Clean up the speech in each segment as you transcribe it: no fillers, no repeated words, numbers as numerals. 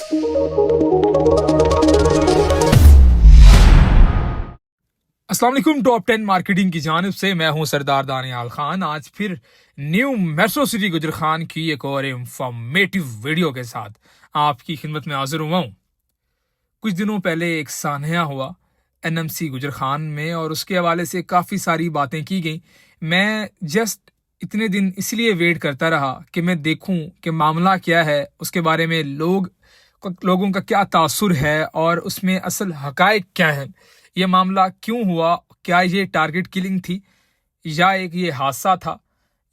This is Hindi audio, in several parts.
अस्सलाम वालेकुम। टॉप 10 मार्केटिंग की जानिब से मैं हूं सरदार दानियाल खान। आज फिर न्यू मेट्रो सिटी गुजर खान की एक और इंफॉर्मेटिव वीडियो के साथ आपकी खिदमत में हाजिर हुआ हूं। कुछ दिनों पहले एक सान्या हुआ एनएमसी गुजर खान में और उसके हवाले से काफ़ी सारी बातें की गई। मैं जस्ट इतने दिन इसलिए वेट करता रहा कि मैं देखूं कि मामला क्या है, उसके बारे में लोगों का क्या तासुर है और उसमें असल हकायक क्या है, ये मामला क्यों हुआ, क्या ये टारगेट किलिंग थी या एक ये हादसा था,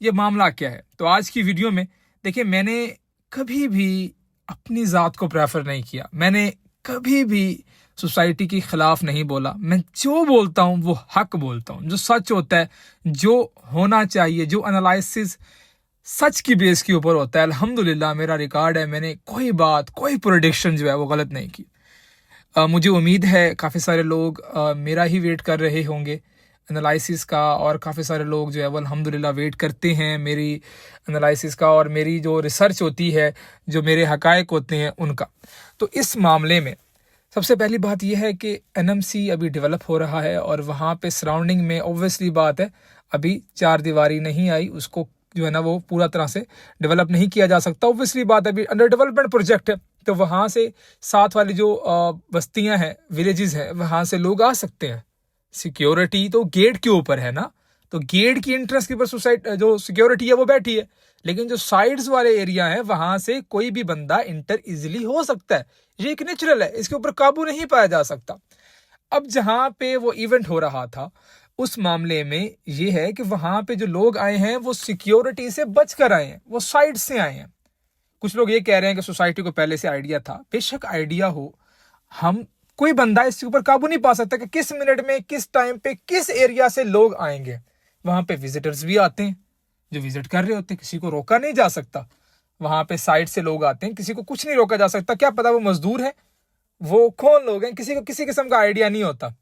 ये मामला क्या है। तो आज की वीडियो में देखिए, मैंने कभी भी अपनी ज़ात को प्रेफर नहीं किया, मैंने कभी भी सोसाइटी के खिलाफ नहीं बोला। मैं जो बोलता हूँ वो हक बोलता हूँ, जो सच होता है, जो होना चाहिए, जो एनालिसिस सच की बेस के ऊपर होता है। अल्हम्दुलिल्लाह मेरा रिकॉर्ड है, मैंने कोई बात, कोई प्रोडिक्शन जो है वो गलत नहीं की। मुझे उम्मीद है काफ़ी सारे लोग मेरा ही वेट कर रहे होंगे एनालिसिस का, और काफ़ी सारे लोग जो है वो अल्हम्दुलिल्लाह वेट करते हैं मेरी एनालिसिस का और मेरी जो रिसर्च होती है, जो मेरे हकायक होते हैं उनका। तो इस मामले में सबसे पहली बात यह है कि एनएमसी अभी डेवलप हो रहा है और वहाँ पे सराउंडिंग में ऑब्वियसली बात है अभी चार दीवारी नहीं आई, उसको जो है ना वो पूरा तरह से डेवलप नहीं किया जा सकता। ऑब्वियसली बात है अभी अंडर डेवलपमेंट प्रोजेक्ट है, तो वहाँ से साथ वाली जो बस्तियां हैं, विलेजेस हैं, वहाँ से लोग आ सकते हैं। सिक्योरिटी तो गेट के ऊपर है ना, तो गेट की इंट्रेंस के ऊपर सोसाइटी जो सिक्योरिटी है वो बैठी है, लेकिन जो साइड्स वाले एरिया है वहाँ से कोई भी बंदा इंटर इजिली हो सकता है। ये एक नेचुरल है, इसके ऊपर काबू नहीं पाया जा सकता। अब जहाँ पे वो इवेंट हो रहा था उस मामले में ये है कि वहाँ पे जो लोग आए हैं वो सिक्योरिटी से बच कर आए हैं, वो साइड से आए हैं। कुछ लोग ये कह रहे हैं कि सोसाइटी को पहले से आइडिया था। बेशक आइडिया हो, हम कोई बंदा इसके ऊपर काबू नहीं पा सकता कि किस मिनट में, किस टाइम पे, किस एरिया से लोग आएंगे। वहां पे विजिटर्स भी आते हैं जो विजिट कर रहे होते हैं, किसी को रोका नहीं जा सकता। वहां पे साइड से लोग आते हैं, किसी को कुछ नहीं रोका जा सकता। क्या पता वो मजदूर है, वो कौन लोग हैं, किसी को किसी किस्म का आइडिया नहीं होता।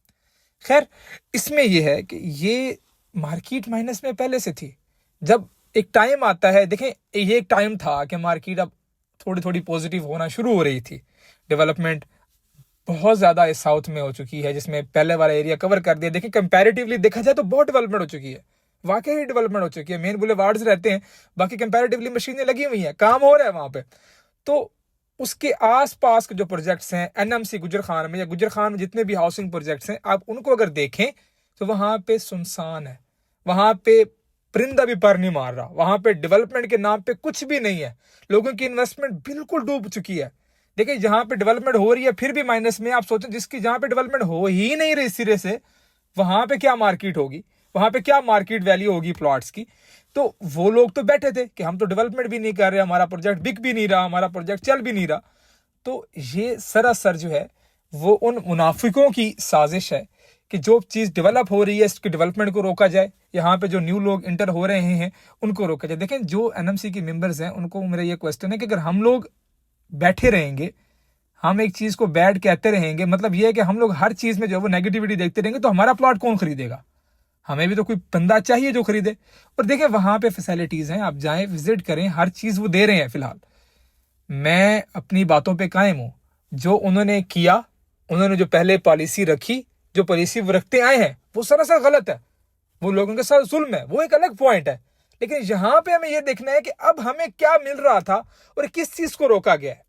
खैर, इसमें यह है कि ये मार्केट माइनस में पहले से थी। जब एक टाइम आता है, देखें ये एक टाइम था कि मार्केट अब थोड़ी थोड़ी पॉजिटिव होना शुरू हो रही थी। डेवलपमेंट बहुत ज़्यादा इस साउथ में हो चुकी है, जिसमें पहले वाला एरिया कवर कर दिया। देखें कंपैरेटिवली देखा जाए तो बहुत डेवलपमेंट हो चुकी है, वाकई डेवलपमेंट हो चुकी है। मेन बुलेवार्ड्स रहते हैं, बाकी कंपैरेटिवली मशीनें लगी हुई हैं, काम हो रहा है वहाँ पे। तो उसके आसपास के जो प्रोजेक्ट्स हैं एनएमसी गुजर खान में या गुजर खान में जितने भी हाउसिंग प्रोजेक्ट्स हैं, आप उनको अगर देखें तो वहाँ पे सुनसान है, वहाँ पे परिंदा भी पर नहीं मार रहा, वहाँ पे डेवलपमेंट के नाम पे कुछ भी नहीं है। लोगों की इन्वेस्टमेंट बिल्कुल डूब चुकी है। देखिए, जहाँ पे डेवलपमेंट हो रही है फिर भी माइनस में। आप सोचें जिसकी जहाँ पे डेवलपमेंट हो ही नहीं रही सिरे से, वहाँ पे क्या मार्केट होगी, वहाँ पे क्या मार्केट वैल्यू होगी प्लॉट्स की। तो वो लोग तो बैठे थे कि हम तो डेवलपमेंट भी नहीं कर रहे, हमारा प्रोजेक्ट बिक भी नहीं रहा, हमारा प्रोजेक्ट चल भी नहीं रहा। तो ये सरासर जो है वो उन मुनाफिकों की साजिश है कि जो चीज़ डेवलप हो रही है इसके डेवलपमेंट को रोका जाए, यहाँ पे जो न्यू लोग इंटर हो रहे हैं उनको रोका जाए। देखें, जो एनएमसी के मेंबर्स हैं उनको मेरा ये क्वेश्चन है कि अगर हम लोग बैठे रहेंगे, हम एक चीज़ को बैड कहते रहेंगे, मतलब ये है कि हम लोग हर चीज़ में जो है वो नेगेटिविटी देखते रहेंगे, तो हमारा प्लॉट कौन खरीदेगा? हमें भी तो कोई बंदा चाहिए जो खरीदे। और देखें, वहाँ पे फैसिलिटीज़ हैं, आप जाएं, विजिट करें, हर चीज़ वो दे रहे हैं। फिलहाल मैं अपनी बातों पे कायम हूँ। जो उन्होंने किया, उन्होंने जो पहले पॉलिसी रखी, जो पॉलिसी वो रखते आए हैं, वो सरासर गलत है, वो लोगों के साथ जुल्म है, वो एक अलग पॉइंट है। लेकिन यहाँ पे हमें ये देखना है कि अब हमें क्या मिल रहा था और किस चीज़ को रोका गया है।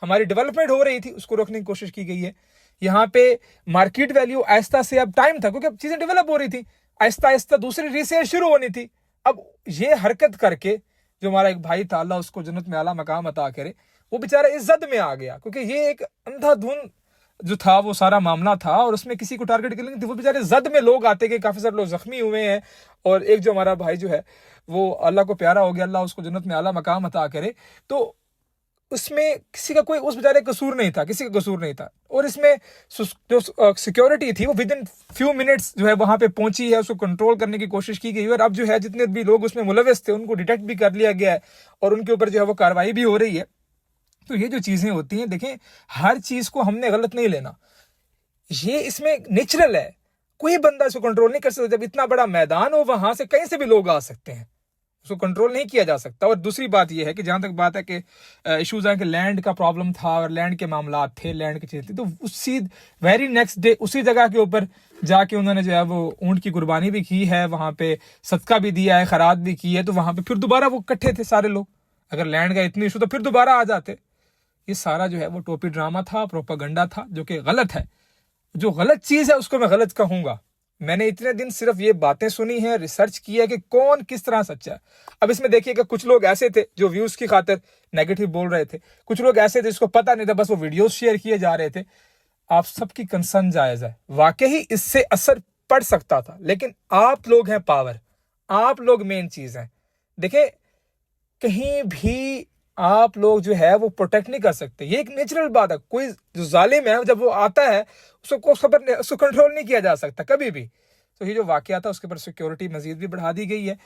हमारी डेवलपमेंट हो रही थी, उसको रोकने की कोशिश की गई है। यहाँ पे मार्केट वैल्यू आहिस्ता से, अब टाइम था क्योंकि अब चीज़ें डेवलप हो रही थी, आहिस्ता आहिस्ता दूसरी रीसेल शुरू होनी थी। अब ये हरकत करके जो हमारा एक भाई था, अल्लाह उसको जन्नत में आला मकाम अता करे, वो बेचारा इज्जत में आ गया क्योंकि ये एक अंधाधुन जो था वो सारा मामला था और उसमें किसी को टारगेट किलिंग थी। वो बेचारे जद में लोग आते गए, काफ़ी सारे लोग जख्मी हुए हैं। और एक जो हमारा भाई जो है वो अल्लाह को प्यारा हो गया, अल्लाह उसको जन्नत में आला मकाम अता करे। तो उसमें किसी का कोई, उस बेचारे कसूर नहीं था, किसी का कसूर नहीं था। और इसमें जो सिक्योरिटी थी वो विद इन फ्यू मिनट्स जो है वहाँ पे पहुंची है, उसको कंट्रोल करने की कोशिश की गई। और अब जो है जितने भी लोग उसमें मुलविस थे उनको डिटेक्ट भी कर लिया गया है और उनके ऊपर जो है वो कार्रवाई भी हो रही है। तो ये जो चीज़ें होती हैं, देखें, हर चीज़ को हमने गलत नहीं लेना, ये इसमें नेचुरल है। कोई बंदा इसको कंट्रोल नहीं कर सकता। जब इतना बड़ा मैदान हो, वहां से कहीं से भी लोग आ सकते हैं, उसको कंट्रोल नहीं किया जा सकता। और दूसरी बात यह है कि जहां तक बात है कि इश्यूज है कि लैंड का प्रॉब्लम था और लैंड के मामला थे, लैंड की चीज़ थी, तो उसी वेरी नेक्स्ट डे उसी जगह के ऊपर जाके उन्होंने जो है वो ऊंट की कुर्बानी भी की है, वहां पे सदका भी दिया है, खैरात भी की है। तो वहां पे फिर दोबारा वो इकट्ठे थे सारे लोग। अगर लैंड का इतनी इशू तो फिर दोबारा आ जाते। ये सारा जो है वो टोपी ड्रामा था, प्रोपागंडा था, जो कि गलत है। जो गलत चीज है उसको मैं गलत कहूंगा। मैंने इतने दिन सिर्फ ये बातें सुनी है, रिसर्च किया है कि कौन किस तरह सच्चा है। अब इसमें देखिएगा, कुछ लोग ऐसे थे जो व्यूज की खातिर नेगेटिव बोल रहे थे, कुछ लोग ऐसे थे जिसको पता नहीं था, बस वो वीडियोस शेयर किए जा रहे थे। आप सबकी कंसर्न जायज है, वाकई इससे असर पड़ सकता था, लेकिन आप लोग हैं पावर, आप लोग मेन चीज हैं। देखिए, कहीं भी आप लोग जो है वो प्रोटेक्ट नहीं कर सकते, ये एक नेचुरल बात है। कोई जो जालिम है जब वो आता है उसको खबर, उसको कंट्रोल नहीं किया जा सकता कभी भी। तो ये जो वाकया था उसके ऊपर सिक्योरिटी मजीद भी बढ़ा दी गई है।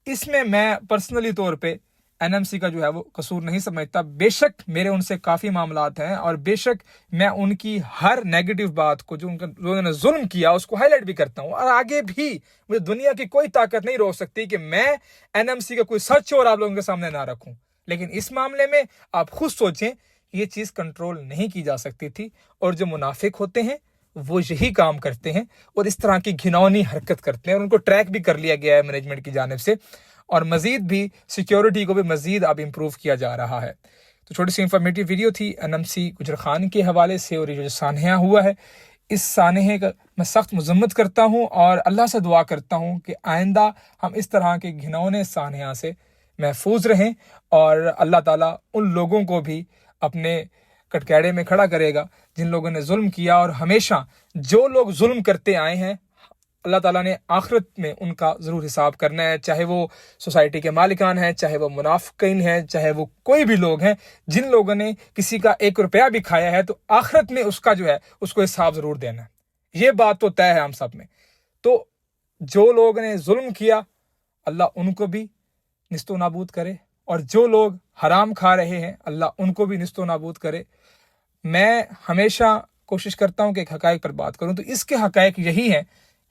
इसमें मैं पर्सनली तौर पे एनएमसी का जो है वो कसूर नहीं समझता। बेशक मेरे उनसे काफ़ी मामलात हैं और बेशक मैं उनकी हर नेगेटिव बात को, जो उन्होंने जुल्म किया, उसको हाईलाइट भी करता हूँ। और आगे भी मुझे दुनिया की कोई ताकत नहीं रोक सकती कि मैं एनएमसी का कोई सच और आप लोगों के सामने ना रखूं। लेकिन इस मामले में आप खुद सोचें, ये चीज़ कंट्रोल नहीं की जा सकती थी। और जो मुनाफिक होते हैं वो यही काम करते हैं और इस तरह की घिनौनी हरकत करते हैं, और उनको ट्रैक भी कर लिया गया है मैनेजमेंट की जानिब से, और मजीद भी सिक्योरिटी को भी मजीद अब इम्प्रूव किया जा रहा है। तो छोटी सी इंफॉर्मेटिव वीडियो थी एनएमसी गुजर खान के हवाले से। और ये जो सानहा हुआ है, इस सानहे का मैं सख्त मजम्मत करता हूँ और अल्लाह से दुआ करता हूँ कि आइंदा हम इस तरह के घिनौने सानहा से महफूज रहें और अल्लाह ताला उन लोगों को भी अपने कटकैड़े में खड़ा करेगा जिन लोगों ने जुल्म किया। और हमेशा जो लोग जुल्म करते आए हैं, अल्लाह ताला ने आखिरत में उनका ज़रूर हिसाब करना है, चाहे वो सोसाइटी के मालिकान हैं, चाहे वो मुनाफिकीन हैं, चाहे वो कोई भी लोग हैं। जिन लोगों ने किसी का 1 रुपया भी खाया है तो आखिरत में उसका जो है उसको हिसाब ज़रूर देना है। ये बात तो तय है हम सब में। तो जो लोगों ने जुल्म किया, अल्लाह उनको भी निस्तो नाबूद करे, और जो लोग हराम खा रहे हैं अल्लाह उनको भी निस्तो नाबूद करे। मैं हमेशा कोशिश करता हूँ कि एक हकायक पर बात करूँ, तो इसके हकायक यही हैं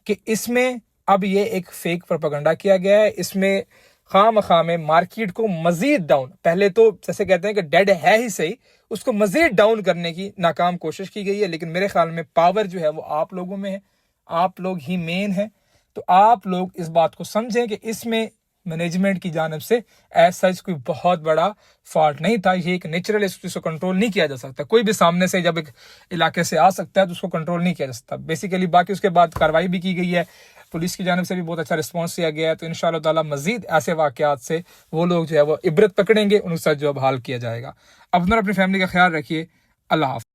कि इसमें अब ये एक फेक प्रोपेगेंडा किया गया है। इसमें खाम में मार्केट को मजीद डाउन, पहले तो जैसे कहते हैं कि डेड है ही सही, उसको मजीद डाउन करने की नाकाम कोशिश की गई है। लेकिन मेरे ख्याल में पावर जो है वो आप लोगों में है, आप लोग ही मेन है। तो आप लोग इस बात को समझें कि इसमें मैनेजमेंट की जानिब से ऐसा कोई बहुत बड़ा फॉल्ट नहीं था। ये एक नेचुरल, इसको कंट्रोल नहीं किया जा सकता। कोई भी सामने से जब एक इलाके से आ सकता है तो उसको कंट्रोल नहीं किया जा सकता बेसिकली। बाकी उसके बाद कार्रवाई भी की गई है, पुलिस की जानिब से भी बहुत अच्छा रिस्पॉन्स दिया गया है। तो इंशाअल्लाह ताला मजीद ऐसे वाकयात से वो लोग जो है वो इबरत पकड़ेंगे, उनके साथ जो अब हाल किया जाएगा। अब अपनी फैमिली का ख्याल रखिए। अल्लाह हाफ़िज़।